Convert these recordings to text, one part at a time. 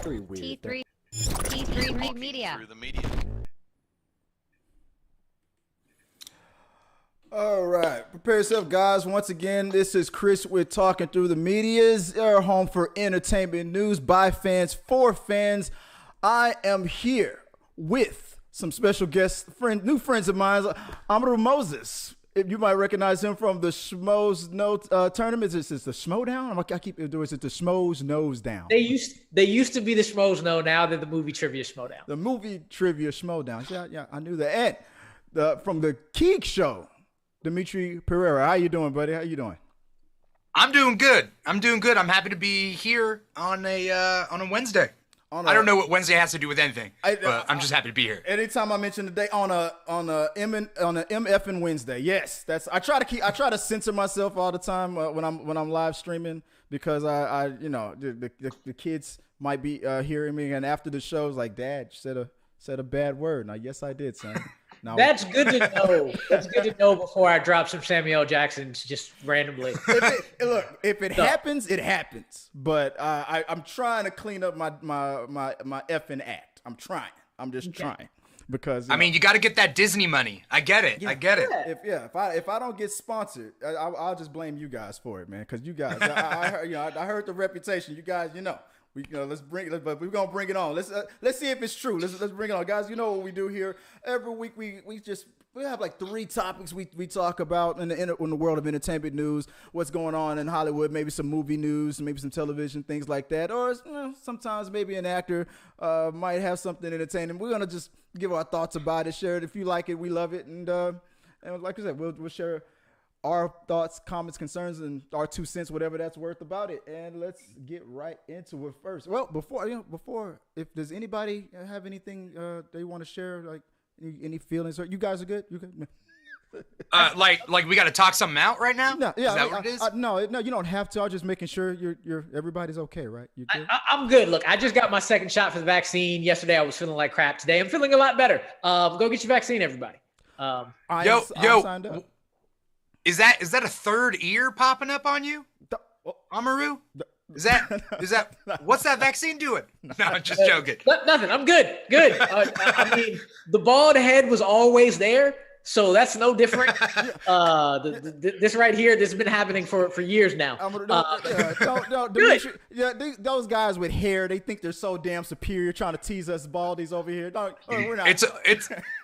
Pretty weird. T3 Media. Through the media. All right, prepare yourself, guys. Once again, this is Chris with Talking Through the Medias, our home for entertainment news by fans for fans. I am here with some special guests, new friends of mine, Amadou Moses. If you might recognize him from the Schmoes tournament. Is this the Schmodown? I keep doing it. The Schmoes Nose Down. They used to be the Schmoes No. Now they're the movie trivia Schmodown. The movie trivia Schmodown. Yeah, I knew that. And from the Keek Show, Dimitri Pereira. How you doing, buddy? How you doing? I'm doing good. I'm happy to be here on a Wednesday. I don't know what Wednesday has to do with anything, but I'm just happy to be here. Anytime I mention the day on a MF and Wednesday, yes, I try to censor myself all the time when I'm live streaming because the kids might be hearing me, and after the show, it's like, Dad, you said a bad word. Now, yes, I did, son. Now, that's good to know. That's good to know before I drop some Samuel L. Jacksons just randomly. If it happens, it happens. But I'm trying to clean up my effing act. I'm trying. I'm just trying because you got to get that Disney money. I get it. Yeah, I get it. If I don't get sponsored, I'll just blame you guys for it, man. Because you guys, I heard the reputation. You guys, but we're gonna bring it on. Let's see if it's true. Let's bring it on, guys. You know what we do here every week. We have like 3 topics we talk about in the world of entertainment news. What's going on in Hollywood? Maybe some movie news, maybe some television things like that, or sometimes maybe an actor might have something entertaining. We're gonna just give our thoughts about it, share it. If you like it, we love it, and like I said, we'll share our thoughts, comments, concerns, and our 2 cents, whatever that's worth about it. And let's get right into it first. Well, before, if does anybody have anything they want to share, like any feelings? Or you guys are good? You good? Like we got to talk something out right now? No, yeah, is that what it is? No, you don't have to. I'm just making sure you're everybody's okay, right? You good? I'm good. Look, I just got my second shot for the vaccine. Yesterday I was feeling like crap. Today I'm feeling a lot better. Go get your vaccine, everybody. I'm signed up. Is that a third ear popping up on you, Amaru? Is that what's that vaccine doing? No, I'm just joking. Nothing. I'm good. Good. The bald head was always there, so that's no different. This right here, this has been happening for years now. Dimitri, those guys with hair, they think they're so damn superior, trying to tease us baldies over here. We're not.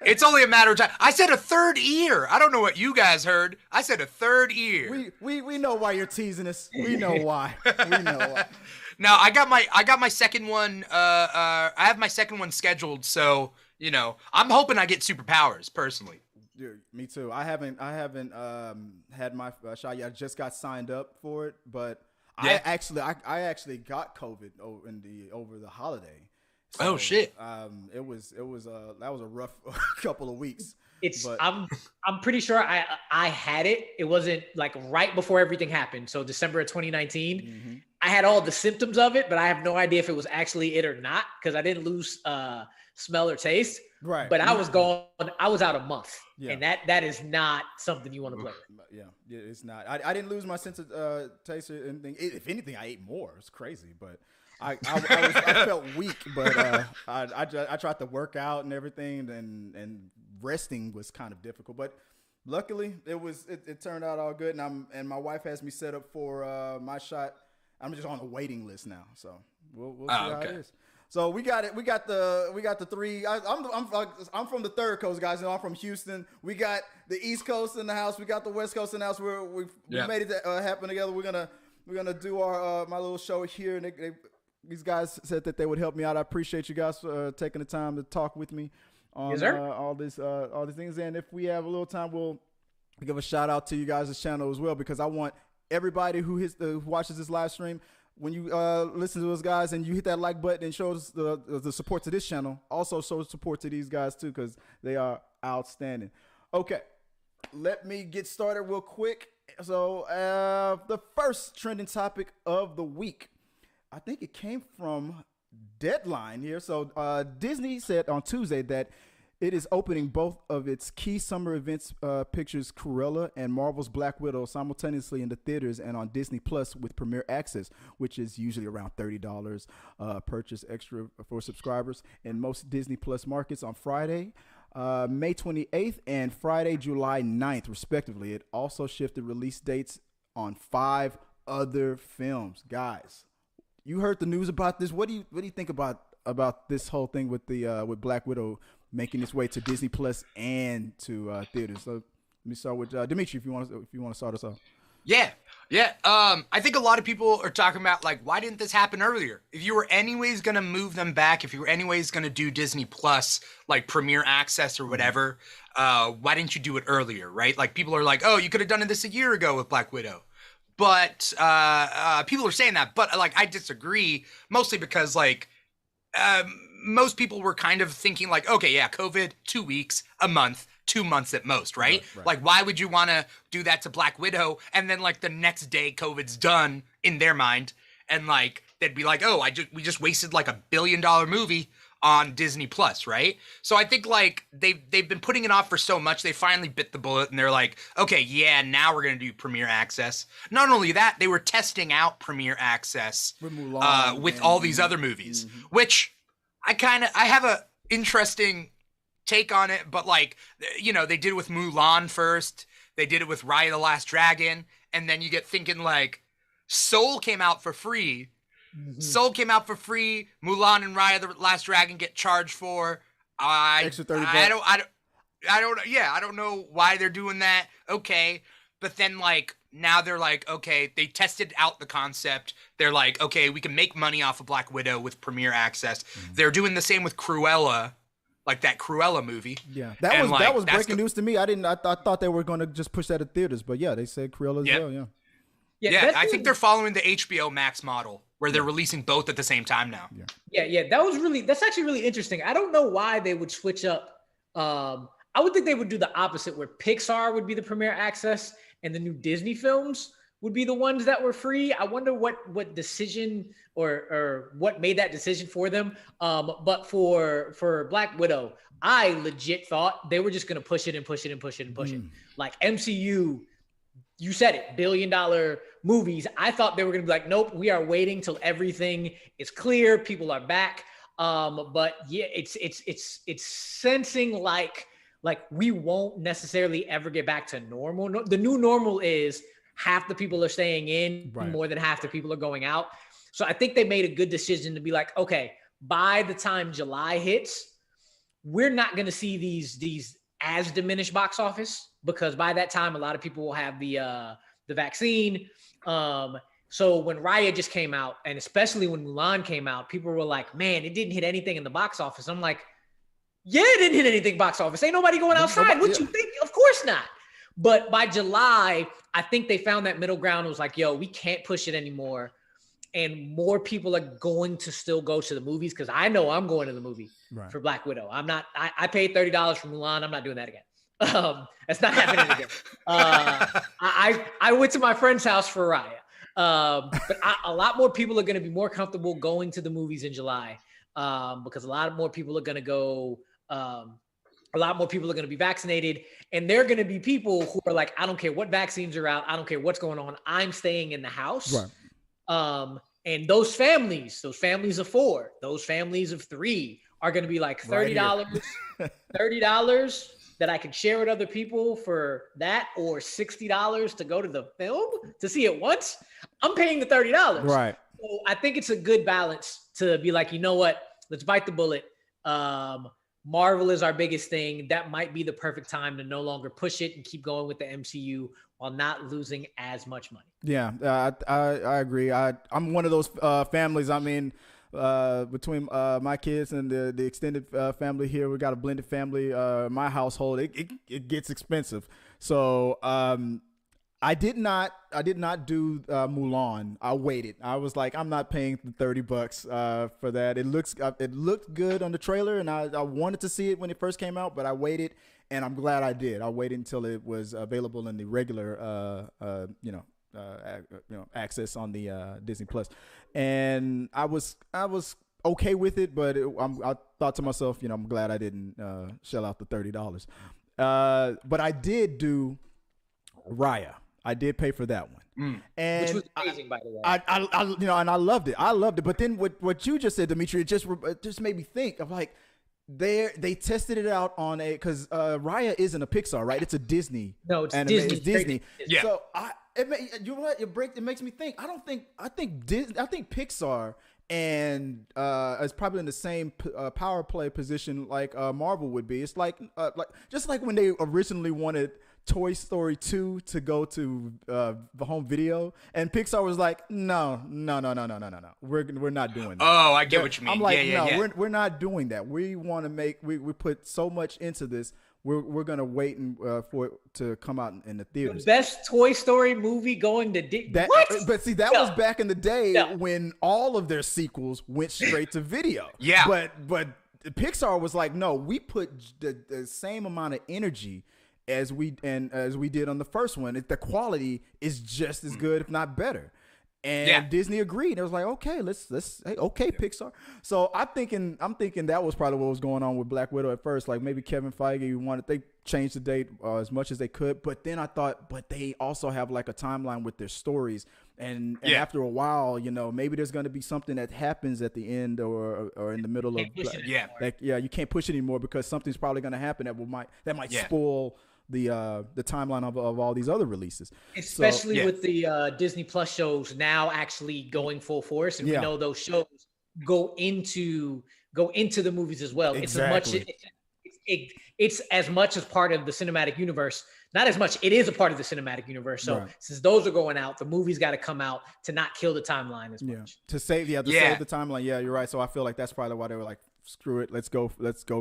It's only a matter of time. I said a third ear. I don't know what you guys heard. I said a third ear. We know why you're teasing us. We know why. We know why. No, I got my second one. I have my second one scheduled, so I'm hoping I get superpowers personally. Dude, me too. I haven't had my shot yet. I just got signed up for it, but yeah. I actually got COVID over the holiday. So, oh shit! That was a rough couple of weeks. I'm pretty sure I had it. It wasn't like right before everything happened. So December of 2019, mm-hmm. I had all the symptoms of it, but I have no idea if it was actually it or not because I didn't lose smell or taste. Right. But I was gone. I was out a month, and that is not something you want to play with. Yeah, it's not. I didn't lose my sense of taste or anything. If anything, I ate more. It's crazy, but I felt weak. But I tried to work out and everything, and resting was kind of difficult. But luckily, it turned out all good. And my wife has me set up for my shot. I'm just on a waiting list now, so we'll see how it is. So we got it. We got the 3. I'm from the third coast, guys. I'm from Houston. We got the East Coast in the house. We got the West Coast in the house. We made it happen together. We're gonna do our my little show here. And these guys said that they would help me out. I appreciate you guys taking the time to talk with me on all these things. And if we have a little time, we'll give a shout out to you guys' channel as well, because I want everybody who watches this live stream. When you listen to those guys and you hit that like button and show us the support to this channel, also show support to these guys too, because they are outstanding. Okay, let me get started real quick. So the first trending topic of the week, I think it came from Deadline here. So Disney said on Tuesday that It is opening both of its key summer events pictures, Cruella and Marvel's Black Widow, simultaneously in the theaters and on Disney Plus with Premier Access, which is usually around $30 purchase extra for subscribers in most Disney Plus markets on Friday, May 28th and Friday, July 9th, respectively. It also shifted release dates on 5 other films. Guys, you heard the news about this. What do you think about this whole thing with the with Black Widow making its way to Disney Plus and to theaters? So let me start with Dimitri, if you want to start us off. Yeah. I think a lot of people are talking about, like, why didn't this happen earlier? If you were anyways going to move them back, if you were anyways going to do Disney Plus, like Premier Access or whatever, why didn't you do it earlier, right? Like, people are like, oh, you could have done this a year ago with Black Widow. But people are saying that. But, like, I disagree, mostly because, like, most people were kind of thinking, like, okay, yeah, COVID, 2 weeks, a month, 2 months at most, right? Like, why would you want to do that to Black Widow and then, like, the next day COVID's done in their mind, and, like, they'd be like, oh, we just wasted like $1 billion movie on Disney Plus, right? So I think, like, they've been putting it off for so much, they finally bit the bullet and they're like, okay, yeah, now we're gonna do Premier Access. Not only that, they were testing out Premier Access with Mulan, with all these other movies, which I have a interesting take on it, but, like, you know, they did it with Mulan first, they did it with Raya the Last Dragon, and then you get thinking, like, Soul came out for free. Soul came out for free. Mulan and Raya the Last Dragon get charged for. Extra $30. I don't know why they're doing that. Okay, but then, like, now they're like, okay, they tested out the concept. They're like, okay, we can make money off of Black Widow with Premier Access. They're doing the same with Cruella, like that Cruella movie. Yeah, that was breaking news to me. I thought they were going to just push that at theaters, but yeah, they said Cruella as well. Yeah, I think they're following the HBO Max model where they're releasing both at the same time now. Yeah. That's actually really interesting. I don't know why they would switch up. I would think they would do the opposite, where Pixar would be the Premier Access and the new Disney films would be the ones that were free. I wonder what decision or what made that decision for them. But for Black Widow, I legit thought they were just going to push it. Like MCU, you said it, $1 billion movies. I thought they were going to be like, nope, we are waiting till everything is clear. People are back. But yeah, it's sensing like we won't necessarily ever get back to normal. No, the new normal is half the people are staying in, more than half the people are going out. So I think they made a good decision to be like, okay, by the time July hits, we're not going to see these as diminished box office, because by that time, a lot of people will have the vaccine. So when Raya just came out, and especially when Mulan came out, people were like, man, it didn't hit anything in the box office. I'm like, yeah, it didn't hit anything box office. Ain't nobody going outside. What you think? Of course not. But by July, I think they found that middle ground. It was like, yo, we can't push it anymore. And more people are going to still go to the movies, because I know I'm going to the movie for Black Widow. I paid $30 for Mulan. I'm not doing that again. That's not happening again. I went to my friend's house for Raya. But a lot more people are going to be more comfortable going to the movies in July, because a lot more people are going to go. A lot more people are going to be vaccinated, and they're going to be people who are like, I don't care what vaccines are out. I don't care what's going on. I'm staying in the house. And those families of 4, those families of 3 are going to be like $30, $30 that I can share with other people for that, or $60 to go to the film to see it once. I'm paying the $30. Right. So I think it's a good balance to be like, you know what? Let's bite the bullet. Marvel is our biggest thing. That might be the perfect time to no longer push it and keep going with the MCU while not losing as much money. Yeah, I agree. I'm one of those families. I mean, between my kids and the extended family here, we got a blended family. My household, it gets expensive. So I did not do Mulan. I waited. I was like, I'm not paying the $30 for that. It looked good on the trailer, and I wanted to see it when it first came out, but I waited, and I'm glad I did. I waited until it was available in the regular, access on the Disney Plus, and I was okay with it, but I thought to myself, you know, I'm glad I didn't shell out the $30. But I did do Raya. I did pay for that one, and which was amazing, by the way. I you know, and I loved it. I loved it. But then what you just said, Dimitri, it just made me think of like they tested it out on because Raya isn't a Pixar, right? It's a Disney. No, it's Disney. It's Disney. Yeah. So you know what? It makes me think. I think Pixar and is probably in the same power play position like Marvel would be. It's like just like when they originally wanted Toy Story 2 to go to the home video, and Pixar was like, no, we're not doing that. Oh, I get what you mean. I'm like, yeah. We're not doing that. We want to make we put so much into this. We're gonna wait for it to come out in the theaters. The best Toy Story movie going to what? But see, that was back in the day when all of their sequels went straight to video. Yeah. But Pixar was like, no, we put the same amount of energy as we did on the first one. The quality is just as good, if not better. And Disney agreed. It was like, okay, okay, Pixar. So I'm thinking that was probably what was going on with Black Widow at first. Like maybe Kevin Feige they changed the date as much as they could. But then I thought, but they also have like a timeline with their stories. And after a while, you know, maybe there's going to be something that happens at the end or in the middle of you can't push it anymore because something's probably going to happen that might spoil the timeline of all these other releases, especially with the Disney Plus shows now actually going full force, and we know those shows go into the movies as well. Exactly. It's as much as part of the cinematic universe. Not as much. It is a part of the cinematic universe. So since those are going out, the movie's got to come out to not kill the timeline as much. To save the timeline. Yeah, you're right. So I feel like that's probably why they were like, screw it, let's go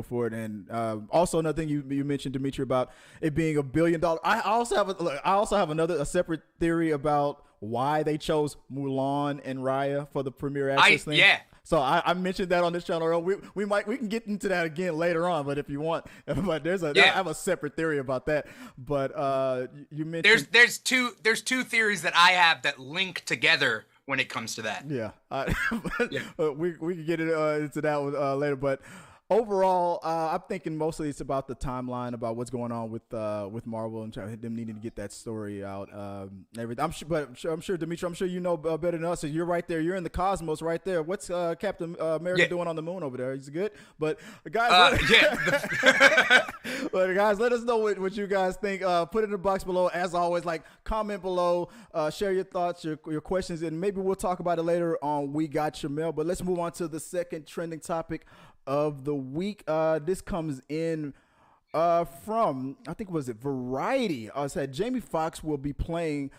for it. And also another thing you mentioned, Dimitri, about it being $1 billion. I also have a separate theory about why they chose Mulan and Raya for the premiere access thing. Yeah. So I mentioned that on this channel. We can get into that again later on, but if you want, but I have a separate theory about that. But you mentioned there's two theories that I have that link together when it comes to that. We can get into that one later. But overall, I'm thinking mostly it's about the timeline, about what's going on with Marvel and them needing to get that story out. Everything. I'm sure, Dimitri, I'm sure you know better than us. So you're right there. You're in the cosmos right there. What's Captain America doing on the moon over there? He's good. But guys, but guys, let us know what you guys think. Put it in the box below. As always, like comment below, share your thoughts, your questions, and maybe we'll talk about it later on We Got Your Mail. But let's move on to the second trending topic of the week. This comes in from, I think, was it Variety? Said Jamie Foxx will be playing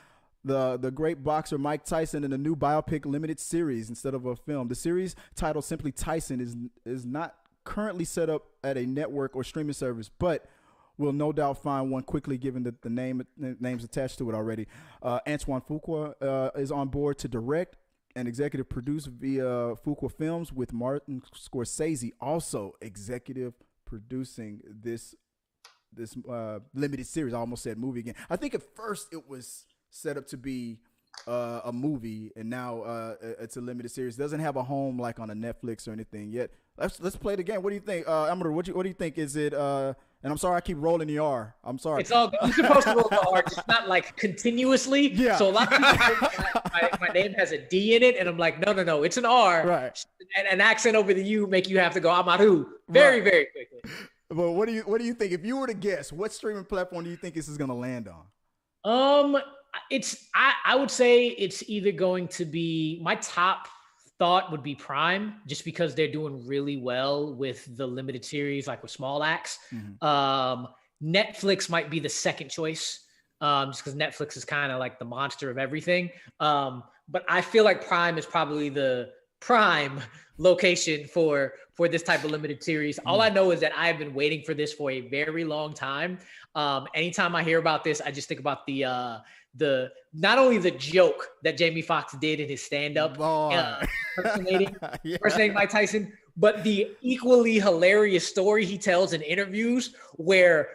the great boxer Mike Tyson in a new biopic limited series instead of a film. The series, titled simply Tyson, is not currently set up at a network or streaming service, but we'll no doubt find one quickly given the names attached to it already. Antoine Fuqua is on board to direct and executive produce via Fuqua Films, with Martin Scorsese also executive producing this limited series. I almost said movie again. I think at first it was set up to be a movie, and now it's a limited series. It doesn't have a home like on a Netflix or anything yet. Let's play it again. What do you think, Amador? What do you think? Is it? And I'm sorry, I keep rolling the R. I'm sorry. It's all good. You're supposed to roll the R, just not like continuously. Yeah. So a lot of people think my name has a D in it, and I'm like, no, it's an R. Right. And an accent over the U make you have to go Amaru very quickly. But what do you think? If you were to guess, what streaming platform do you think this is going to land on? I would say it's either going to be, my top thought would be Prime, just because they're doing really well with the limited series, like with Small Axe. Mm-hmm. Netflix might be the second choice, just because Netflix is kind of like the monster of everything. But I feel like Prime is probably the prime location for this type of limited series. All I know is that I've been waiting for this for a very long time. Anytime I hear about this, I just think about the not only the joke that Jamie Foxx did in his stand-up, impersonating Mike Tyson, but the equally hilarious story he tells in interviews where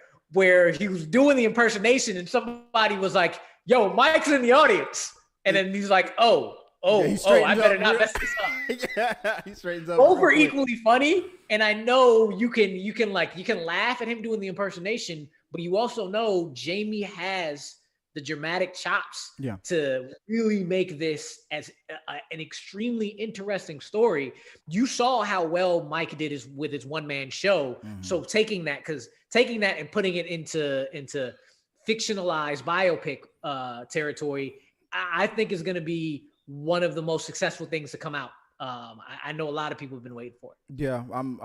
he was doing the impersonation and somebody was like, "Yo, Mike's in the audience," and then he's like, "Oh, I better not mess this up. Yeah, he straightens up. Both are equally funny, and I know you can laugh at him doing the impersonation, but you also know Jamie has the dramatic chops to really make this as an extremely interesting story. You saw how well Mike did with his one-man show. Mm-hmm. So taking that and putting it into fictionalized biopic territory, I think is going to be one of the most successful things to come out. I know a lot of people have been waiting for it. Yeah, I'm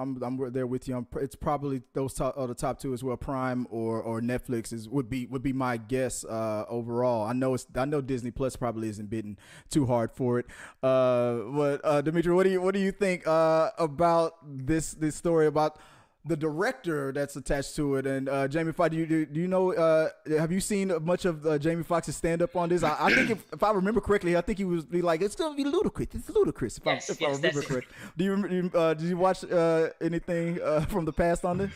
there with you. It's probably those the top two as well. Prime or Netflix would be my guess overall. I know Disney Plus probably isn't bidding too hard for it. But Dimitri, what do you think about this story about the director that's attached to it? And Jamie Foxx, do you know? Have you seen much of Jamie Foxx's stand up on this? I think if I remember correctly, I think he was like, it's gonna be ludicrous. It's ludicrous. If I remember correctly. Did you watch anything from the past on this?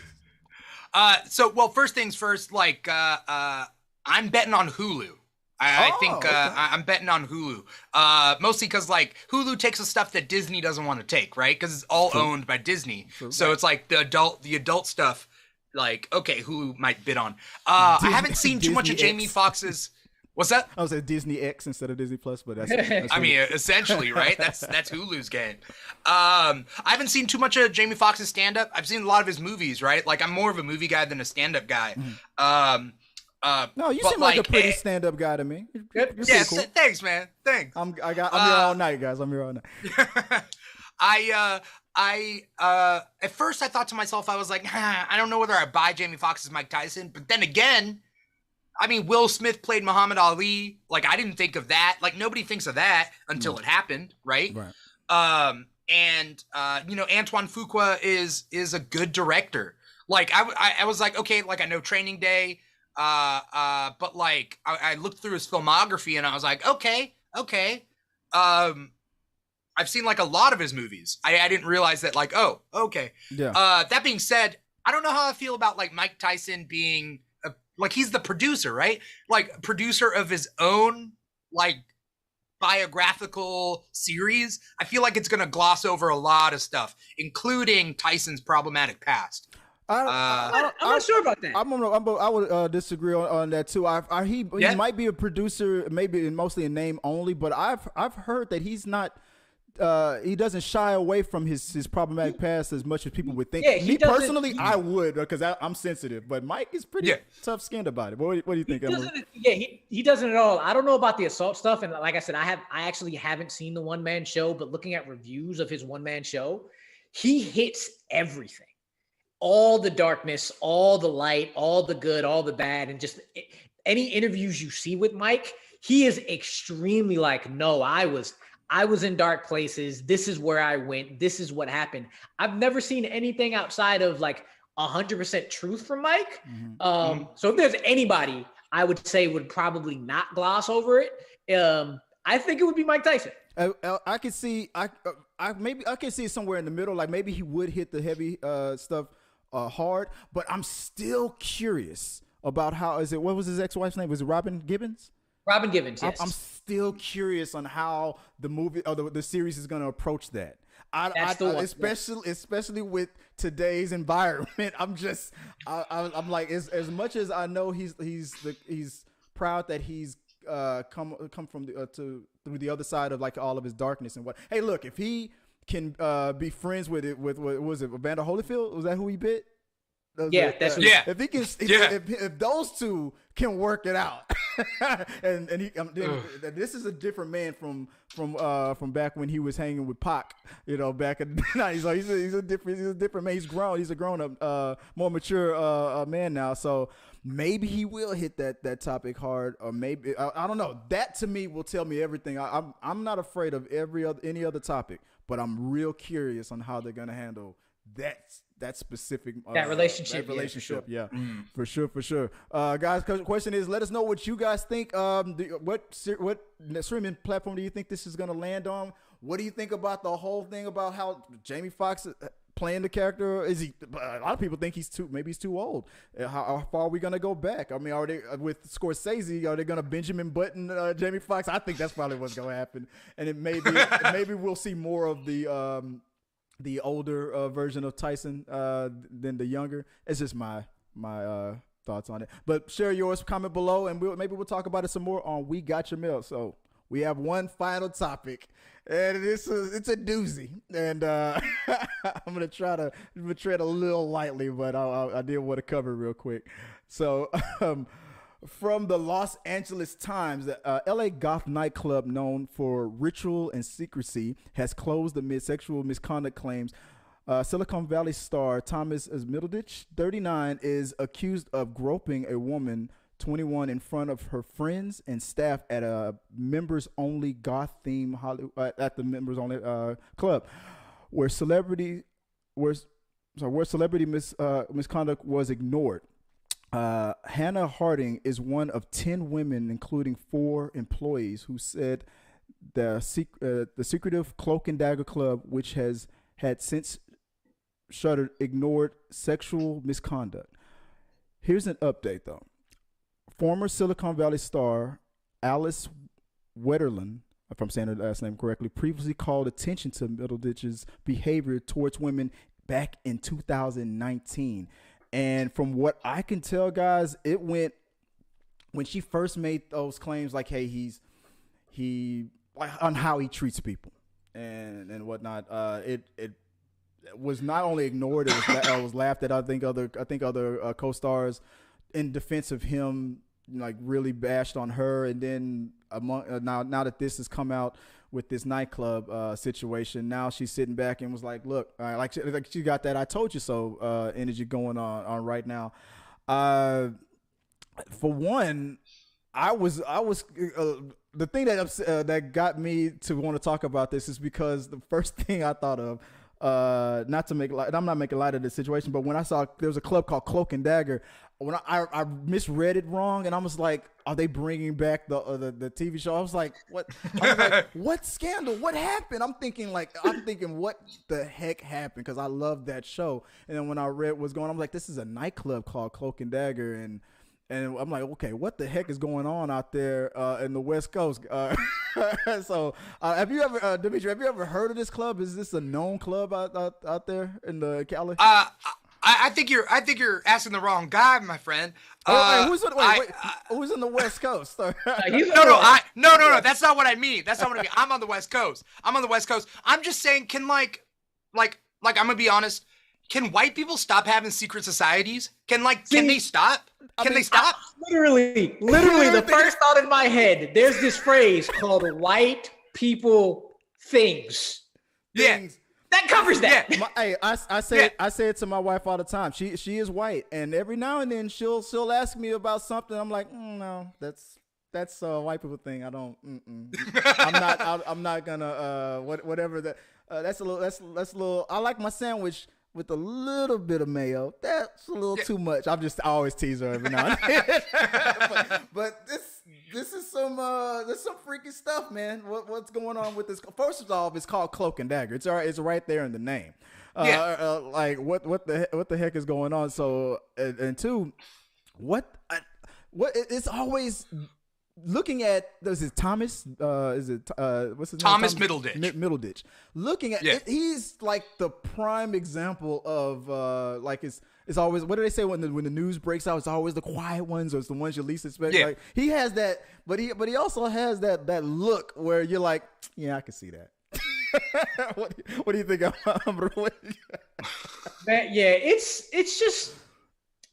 Well, first things first. Like, I'm betting on Hulu. I think okay. I'm betting on Hulu, mostly because like Hulu takes the stuff that Disney doesn't want to take, right? Because it's all owned by Disney, so it's like the adult stuff. Like, okay, Hulu might bid on. I haven't seen too much of Jamie Foxx's. What's that? I was saying Disney X instead of Disney Plus, but that's I mean, essentially, right? That's Hulu's game. I haven't seen too much of Jamie Foxx's stand up. I've seen a lot of his movies, right? Like, I'm more of a movie guy than a stand up guy. No, you seem like a pretty stand-up guy to me. You're cool. Thanks, man. Thanks. I'm here all night, guys. I'm here all night. At first I thought to myself, I was like, I don't know whether I buy Jamie Foxx's Mike Tyson, but then again, I mean, Will Smith played Muhammad Ali. Like, I didn't think of that. Like, nobody thinks of that until it happened, right? And Antoine Fuqua is a good director. Like, I was like, okay, like, I know Training Day. But like I looked through his filmography and I was like, okay. I've seen like a lot of his movies. I didn't realize that, like, oh, okay. Yeah. That being said, I don't know how I feel about like Mike Tyson being like, he's the producer, right? Like, producer of his own like biographical series. I feel like it's gonna gloss over a lot of stuff, including Tyson's problematic past. I'm not sure about that. I would disagree on that too. He might be a producer, maybe mostly in name only, but I've heard that he's not. He doesn't shy away from his problematic past as much as people would think. Yeah, me personally, I would, because I'm sensitive. But Mike is pretty tough-skinned about it. What do you think? He doesn't at all. I don't know about the assault stuff, and like I said, I actually haven't seen the one-man show, but looking at reviews of his one-man show, he hits everything. All the darkness, all the light, all the good, all the bad, and just any interviews you see with Mike, he is extremely like, no, I was in dark places. This is where I went. This is what happened. I've never seen anything outside of like 100% truth from Mike. So if there's anybody I would say would probably not gloss over it, I think it would be Mike Tyson. I can see, I can see it somewhere in the middle. Like, maybe he would hit the heavy stuff hard, but I'm still curious about what was his ex-wife's name? Was it Robin Gibbons? Robin Gibbons, yes. I'm still curious on how the movie or the series is going to approach that. Especially with today's environment. I'm like, as much as I know he's proud that he's come from through the other side of like all of his darkness and what. Hey, look, if he can be friends with what was it, Evander Holyfield? Was that who he bit? That's if he can, if those two can work it out, and this is a different man from back when he was hanging with Pac, back in the 90s. So he's a different man. He's grown. He's a grown up, more mature man now. So maybe he will hit that topic hard, or maybe I don't know. That to me will tell me everything. I'm not afraid of any other topic, but I'm real curious on how they're gonna handle that specific relationship. For sure. Guys, question is, let us know what you guys think. What streaming platform do you think this is gonna land on? What do you think about the whole thing about how Jamie Foxx playing the character? Is he? A lot of people think he's too old. How far are we gonna go back? I mean, are they with Scorsese? Are they gonna Benjamin Button Jamie Foxx? I think that's probably what's gonna happen, and it maybe we'll see more of the older version of Tyson than the younger. It's just my thoughts on it. But share yours, comment below, and maybe we'll talk about it some more on We Got Your Mail. So we have one final topic, and it's a doozy. And I'm gonna try to tread a little lightly, but I did want to cover it real quick. So from the Los Angeles Times, the LA goth nightclub known for ritual and secrecy has closed amid sexual misconduct claims. Silicon Valley star Thomas Middleditch, 39, is accused of groping a woman, 21, in front of her friends and staff at a members-only goth-themed club, where celebrity misconduct was ignored. Hannah Harding is one of 10 women, including 4 employees, who said the secretive Cloak and Dagger Club, which had since shuttered, ignored sexual misconduct. Here's an update, though. Former Silicon Valley star Alice Wetterlund, if I'm saying her last name correctly, previously called attention to Middleditch's behavior towards women back in 2019. And from what I can tell, guys, it went when she first made those claims, like, hey, he on how he treats people and whatnot. It was not only ignored, it was laughed at. I think other co-stars in defense of him, like, really bashed on her. And then now that this has come out with this nightclub situation, now she's sitting back and was like, look, like she got that "I told you so" energy going on right now. For one, I was the thing that got me to want to talk about this is because the first thing I thought of, not to make light, I'm not making light of the situation, but when I saw there was a club called Cloak and Dagger, when I misread it wrong, and I was like, are they bringing back the TV show? I was like, what? I was like, what scandal? What happened? I'm thinking what the heck happened? Because I love that show. And then when I read what's going on, I'm like, this is a nightclub called Cloak and Dagger, and I'm like, okay, what the heck is going on out there in the West Coast? So, have you ever, Dimitri, have you ever heard of this club? Is this a known club out there in the Cali? I think you're asking the wrong guy, my friend. Who's in the West Coast? No. That's not what I mean. I'm on the West Coast. I'm just saying, can like I'm gonna be honest. Can white people stop having secret societies? Can they stop? Can they stop? Literally, the first thought in my head, there's this phrase called white people things. Yeah. That covers that. Yeah. I say it to my wife all the time. She is white, and every now and then she'll ask me about something. I'm like, no, that's a white people thing. I don't. I'm not gonna whatever that. That's a little. I like my sandwich with a little bit of mayo. That's a little too much. I always tease her every now and then. but this is some freaky stuff, man. What's going on with this? First of all, it's called Cloak and Dagger. It's right there in the name. Like what the heck is going on? So and two, what it's always looking at. This is Thomas. What's his name? Thomas Middleditch. Middleditch. Looking at it, he's like the prime example of like it's always, what do they say when the news breaks out? It's always the quiet ones, or it's the ones you least expect. Yeah. Like, he has that, but he also has that look where you're like, yeah, I can see that. What do you think? It's just,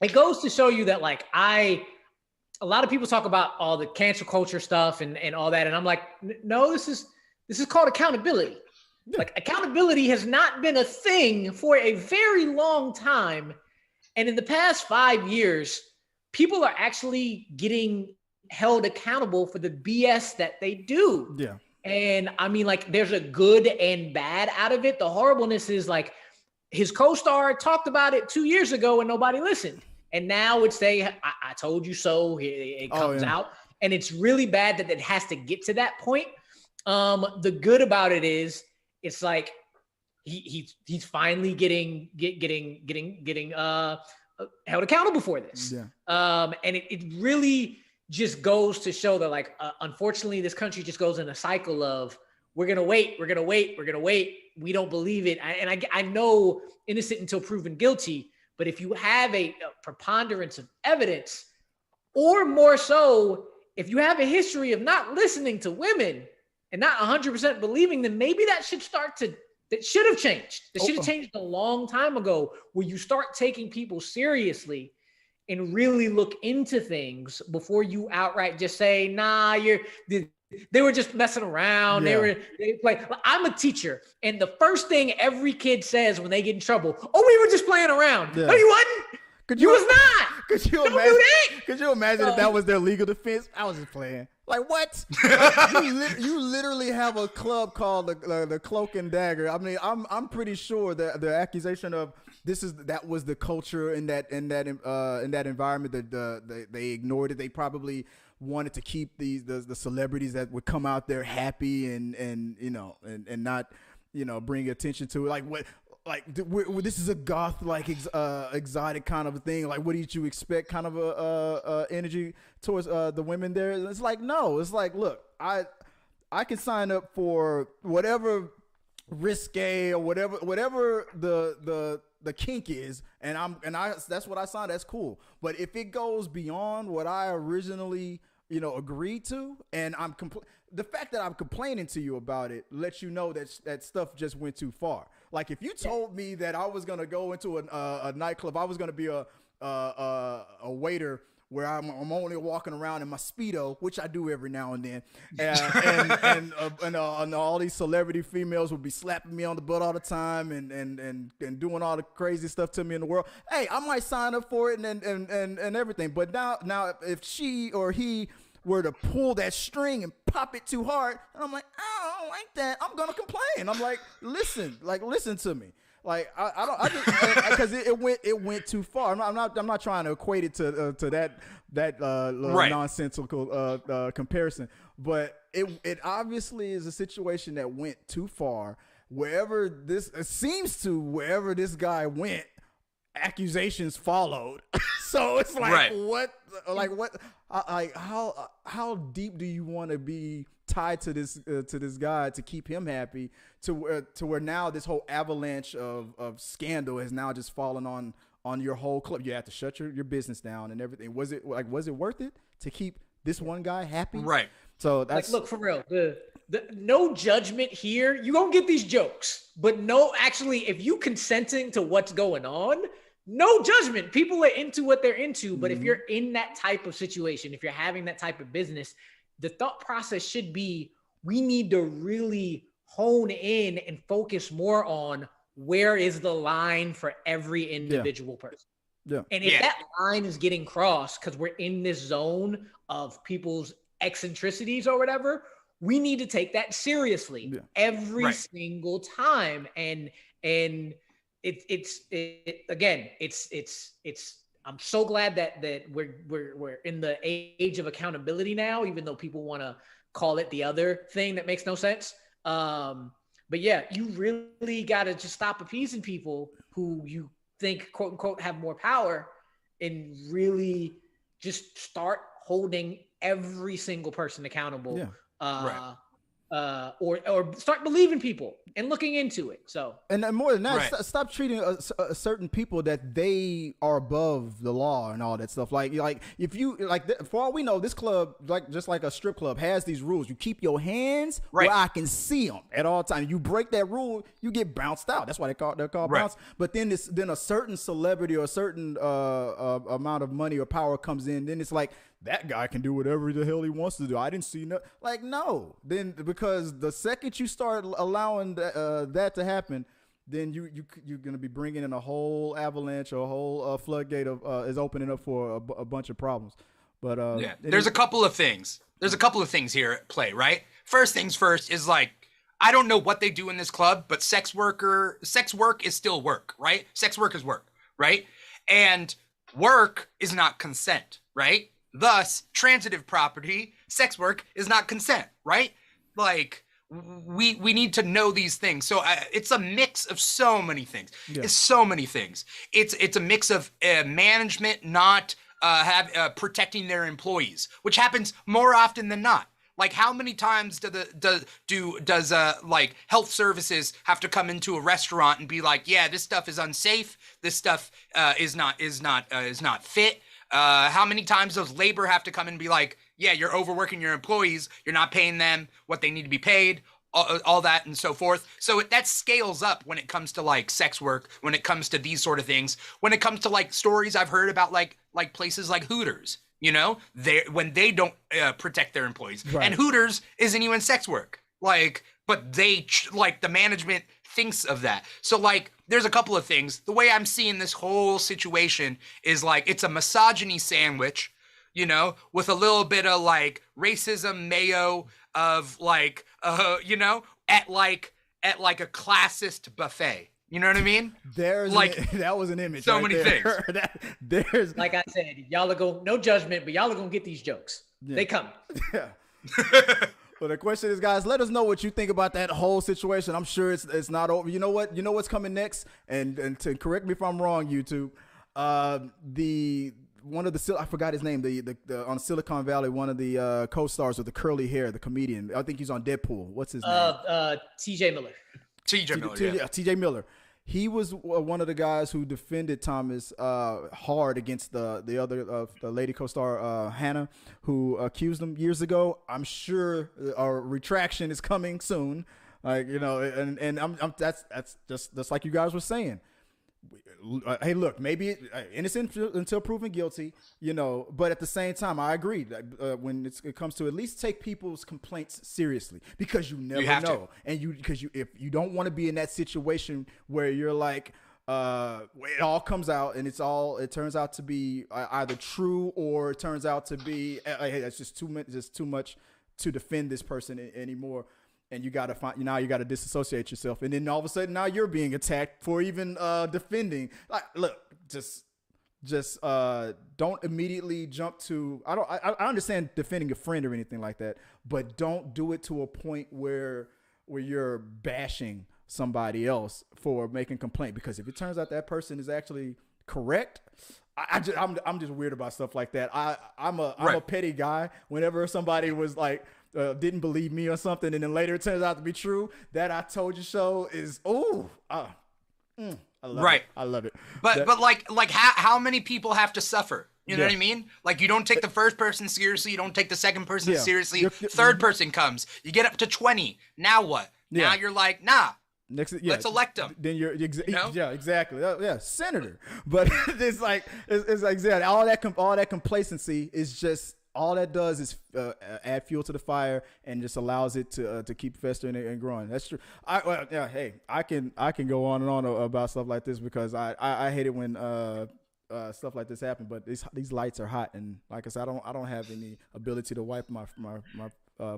it goes to show you that a lot of people talk about all the cancel culture stuff and all that, and I'm like, no, this is called accountability. Yeah. Like, accountability has not been a thing for a very long time. And in the past 5 years, people are actually getting held accountable for the BS that they do. Yeah. And I mean, like, there's a good and bad out of it. The horribleness is like, his co-star talked about it 2 years ago and nobody listened. And now it's I told you so. It comes out. And it's really bad that it has to get to that point. The good about it is, it's like, he's finally getting held accountable for this. And it really just goes to show that, like, unfortunately, this country just goes in a cycle of we're gonna wait. We don't believe it. I know innocent until proven guilty. But if you have a preponderance of evidence, or more so, if you have a history of not listening to women and not 100% believing them, maybe that should have changed. That should have changed a long time ago, where you start taking people seriously and really look into things before you outright just say, nah, they were just messing around. Yeah. They play. I'm a teacher, and the first thing every kid says when they get in trouble, "Oh, we were just playing around." Yeah. No, you wasn't. You was not. Could you Don't imagine? do that. Could you imagine if that was their legal defense? I was just playing. Like, what? you literally have a club called the Cloak and Dagger. I mean, I'm pretty sure that the accusation of that was the culture in that environment that they ignored it. They probably wanted to keep the celebrities that would come out there happy and not bring attention to it. Like what? Like this is a goth exotic kind of a thing. Like, what did you expect? Kind of a energy towards the women there. It's like, no. It's like, look, I can sign up for whatever risque or whatever the kink is, and that's what I signed. That's cool. But if it goes beyond what I originally agreed to, and the fact that I'm complaining to you about it lets you know that stuff just went too far. Like, if you told me that I was gonna go into a nightclub, I was gonna be a waiter where I'm only walking around in my Speedo, which I do every now and then, and all these celebrity females would be slapping me on the butt all the time and doing all the crazy stuff to me in the world. Hey, I might sign up for it and everything. But now if she or he were to pull that string and pop it too hard, and I'm like, I don't like that, I'm gonna complain. I'm like, listen to me. Like, I just because it went too far. I'm not trying to equate it to that right. nonsensical comparison, but it obviously is a situation that went too far. Wherever this guy went, accusations followed. So it's like, right. what? How deep do you want to be tied to this guy to keep him happy to where now this whole avalanche of scandal has now just fallen on your whole club? You have to shut your business down and everything. Was it worth it to keep this one guy happy? Right. So that's look, for real. The no judgment here. You gonna get these jokes, but no, actually, if you consenting to what's going on, no judgment. People are into what they're into. But if you're in that type of situation, if you're having that type of business, the thought process should be, we need to really hone in and focus more on where is the line for every individual person. Yeah. And if that line is getting crossed because we're in this zone of people's eccentricities or whatever, we need to take that seriously every single time. And it's I'm so glad that we're in the age of accountability now, even though people want to call it the other thing that makes no sense. But yeah, you really got to just stop appeasing people who you think, quote unquote, have more power, and really just start holding every single person accountable. Yeah. Or start believing people and looking into it. So, and more than that, stop treating certain people that they are above the law and all that stuff. Like if you for all we know, this club, just like a strip club, has these rules. You keep your hands where I can see them at all times. You break that rule, you get bounced out. That's why they're called bounce. But then a certain celebrity or a certain amount of money or power comes in. Then it's like, that guy can do whatever the hell he wants to do. I didn't see no. Then because the second you start allowing that to happen, then you're gonna be bringing in a whole avalanche or a whole floodgate of is opening up for a bunch of problems. But there's a couple of things. There's a couple of things here at play, right? First things first is like, I don't know what they do in this club, but sex work is still work, right? Sex work is work, right? And work is not consent, right? Thus, transitive property, sex work is not consent, right? Like, we need to know these things. So it's a mix of so many things. Yeah. It's so many things. It's a mix of management not protecting their employees, which happens more often than not. Like, how many times does like health services have to come into a restaurant and be like, yeah, this stuff is unsafe, this stuff is not fit. How many times does labor have to come and be like, yeah, you're overworking your employees, you're not paying them what they need to be paid, all that and so forth. So that scales up when it comes to like sex work, when it comes to these sort of things, when it comes to like stories I've heard about like places like Hooters, you know, when they don't protect their employees. Right. And Hooters isn't even sex work, like, but they like the management thinks of that. So like there's a couple of things. The way I'm seeing this whole situation is like it's a misogyny sandwich, you know, with a little bit of like racism mayo of like you know, at like a classist buffet. You know what I mean? There's like that was an image. So right many there. things. There's like I said, y'all are going, no judgment, but y'all are gonna get these jokes. Yeah. They come. Yeah. Well, the question is, guys, let us know what you think about that whole situation. I'm sure it's not over. You know what? You know what's coming next? And to correct me if I'm wrong, YouTube. One of the I forgot his name. The on Silicon Valley, one of the co-stars with the curly hair, the comedian. I think he's on Deadpool. What's his name? T.J. Miller. T.J. Miller. He was one of the guys who defended Thomas hard against the other the lady co-star Hannah, who accused him years ago. I'm sure a retraction is coming soon. Like, you know, and I'm that's just like you guys were saying. Hey, look, maybe innocent until proven guilty, you know, but at the same time, I agree that when it comes to at least take people's complaints seriously, because you never know. And if you don't want to be in that situation where you're like, it all comes out and it turns out to be either true or it turns out to be, hey, that's just too much to defend this person anymore. And you got to disassociate yourself. And then all of a sudden now you're being attacked for even defending. Like, look, just don't immediately jump to, I understand defending a friend or anything like that, but don't do it to a point where you're bashing somebody else for making complaint. Because if it turns out that person is actually correct, I'm just weird about stuff like that. I'm a petty guy. Whenever somebody was like, didn't believe me or something, and then later it turns out to be true, that I told you so is I love it. But like how many people have to suffer? You know what I mean? Like, you don't take the first person seriously, you don't take the second person seriously. Third person comes, you get up to 20. Now what? Now you're like, nah. Let's elect them. Then you're exactly. Senator. But it's like exactly all that complacency is just. All that does is add fuel to the fire and just allows it to keep festering and growing. That's true. I can go on and on about stuff like this because I hate it when stuff like this happen. But these lights are hot, and like I said, I don't have any ability to wipe my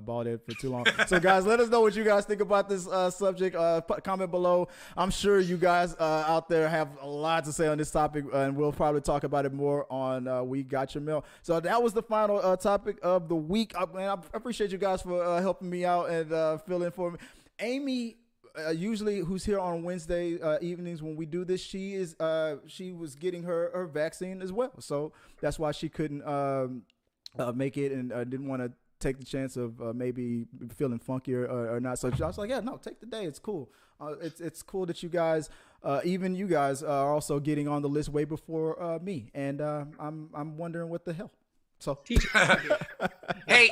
bald head for too long. So guys, let us know what you guys think about this subject. Comment below. I'm sure you guys out there have a lot to say on this topic, and we'll probably talk about it more on We Got Your Mail. So that was the final topic of the week. I appreciate you guys for helping me out and filling for me. Amy, usually who's here on Wednesday evenings when we do this, she was getting her vaccine as well, so that's why she couldn't make it and didn't want to take the chance of maybe feeling funky or not. So I was like, yeah, no, take the day. It's cool. It's cool that you guys, even you guys, are also getting on the list way before me. And I'm wondering what the hell. So hey,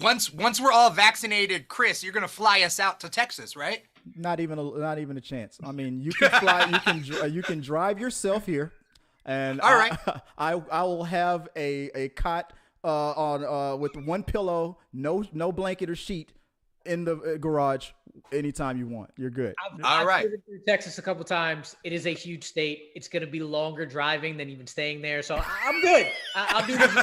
once we're all vaccinated, Chris, you're gonna fly us out to Texas, right? Not even a chance. I mean, you can fly. you can drive yourself here, and all right. I will have a cot. On with one pillow, no blanket or sheet in the garage anytime you want. You're good. I've driven through Texas a couple times. It is a huge state. It's going to be longer driving than even staying there. So I'm good. I'll do this.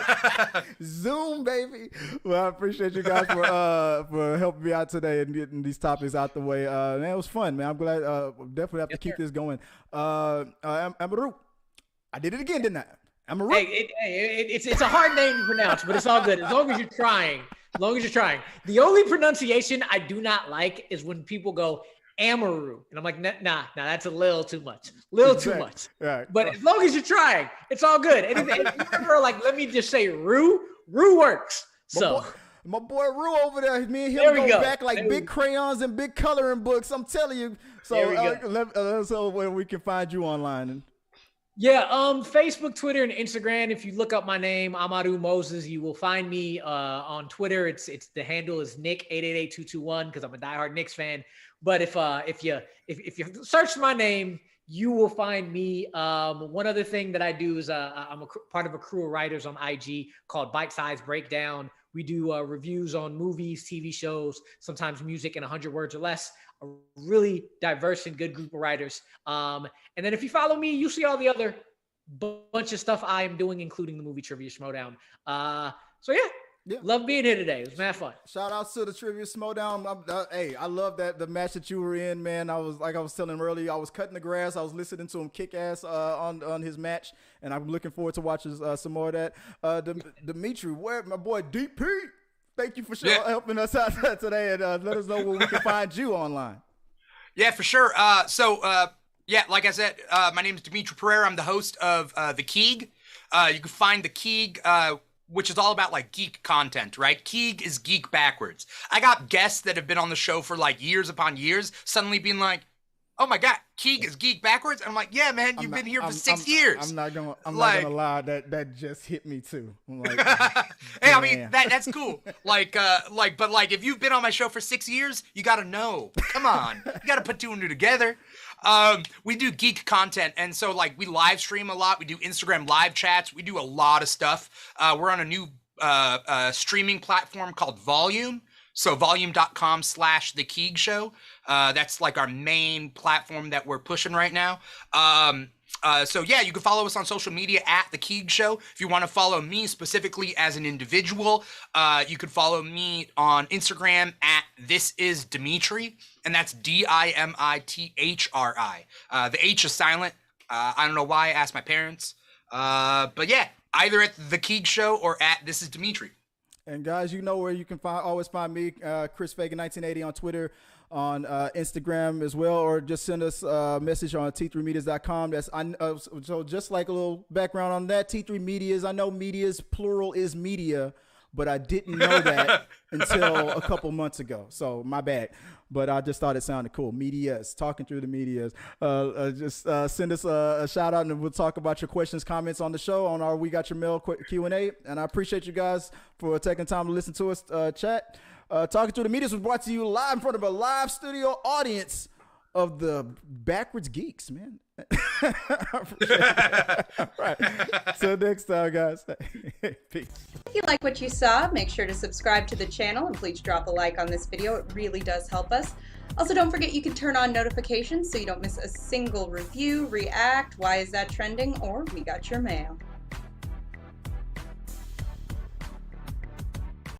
Zoom, baby. Well, I appreciate you guys for helping me out today and getting these topics out the way. Man, it was fun, man. I'm glad. Definitely have to keep this going. Amaru, I did it again, didn't I? Hey, it's a hard name to pronounce, but it's all good as long as you're trying. As long as you're trying. The only pronunciation I do not like is when people go Amaru. And I'm like, nah, that's a little too much. Too much. Right. But as long as you're trying, it's all good. And if you ever like, let me just say Rue works. My boy Rue over there, me and him go back like big crayons and big coloring books. I'm telling you. So, so where we can find you online. Yeah, Facebook, Twitter, and Instagram. If you look up my name, Amadou Moses, you will find me on Twitter. It's the handle is Nick888221 because I'm a diehard Knicks fan. But if you search my name, you will find me. One other thing that I do is I'm part of a crew of writers on IG called Bite Size Breakdown. We do reviews on movies, TV shows, sometimes music in 100 words or less. A really diverse and good group of writers. And then if you follow me, you see all the other bunch of stuff I am doing, including the movie Trivia Schmodown. So yeah, love being here today. It was mad fun. Shout out to the Trivia Schmodown. Hey, I love the match that you were in, man. I was telling him earlier, I was cutting the grass. I was listening to him kick ass on his match, and I'm looking forward to watching some more of that. Dimitri, where my boy DP? Thank you for helping us out today, and let us know where we can find you online. Yeah, for sure. Like I said, my name is Dimitri Pereira. I'm the host of The Keeg. You can find The Keeg, which is all about like geek content, right? Keeg is geek backwards. I got guests that have been on the show for like years upon years, suddenly being like, oh my God, Keeg is geek backwards. And I'm like, yeah, man, you've been here for 6 years. I'm not gonna lie, that just hit me too. I'm like, hey, I mean that's cool. But if you've been on my show for 6 years, you gotta know. Come on, you gotta put two and two together. We do geek content, and so like we live stream a lot. We do Instagram live chats. We do a lot of stuff. We're on a new streaming platform called Volume. So volume.com/The Keeg Show. That's like our main platform that we're pushing right now. You can follow us on social media at The Keeg Show. If you want to follow me specifically as an individual, you could follow me on Instagram at This Is Dimitri, and that's DIMITHRI. The H is silent. I don't know why. Ask my parents. But yeah, either at The Keeg Show or at This Is Dimitri. And guys, you know where you can always find me, Chris Fagan 1980 on Twitter, on Instagram as well, or just send us a message on t3medias.com. So just like a little background on that, T3 Medias. I know medias plural is media, but I didn't know that until a couple months ago. So my bad. But I just thought it sounded cool. Medias, talking through the medias. Just send us a shout out, and we'll talk about your questions, comments on the show on our We Got Your Mail Q&A. And I appreciate you guys for taking time to listen to us chat. Talking through the medias was brought to you live in front of a live studio audience of the Backwards Geeks, man. Right. Till next time, guys. Peace. If you like what you saw, make sure to subscribe to the channel and please drop a like on this video. It really does help us. Also, don't forget you can turn on notifications so you don't miss a single review, react, why is that trending, or We Got Your Mail.